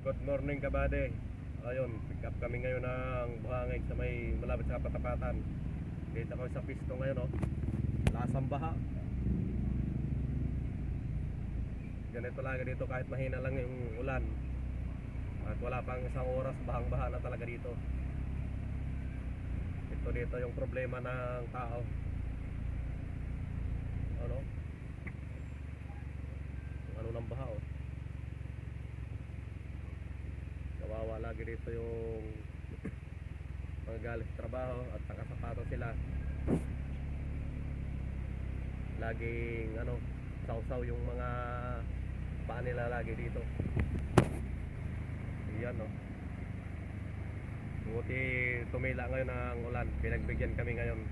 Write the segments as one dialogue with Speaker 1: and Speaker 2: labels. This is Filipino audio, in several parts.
Speaker 1: Good morning kabady. Ayun, pick up kami ngayon ng buhangin sa may malapit sa Patapatan. Dito kami sa pisto ngayon, oh. Lasang baha. Ganito lagi dito kahit mahina lang yung ulan. At wala pang isang oras, bahang-baha na talaga dito. Ito dito yung problema ng tao. Ano? Yung ano ng baha, oh. Kawawa lagi dito yung mga galing sa trabaho at nakasapatos sila. Laging ano, sausaw yung mga paa nila lagi dito. Yan, no. Buti tumila ngayon ng ulan. Pinagbigyan kami ngayon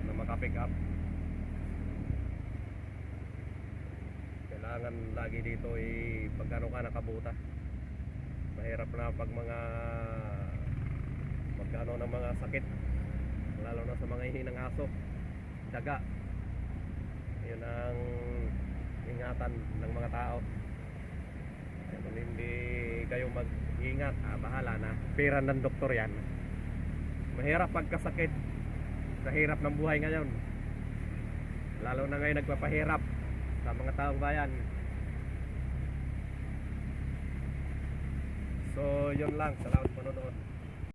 Speaker 1: na makapick up. Kailangan lagi dito pagkano ka nakabuta. Mahirap na pag magkano ng mga sakit, lalo na sa mga hihinang aso, daga. Yun ang ingatan ng mga tao. Kung hindi kayo mag-ingat, bahala na. Pera ng doktor yan. Mahirap pagkasakit sa hirap ng buhay ngayon, lalo na ngayon nagpapahirap sa mga taong bayan. So yun lang, salamat sa panonood.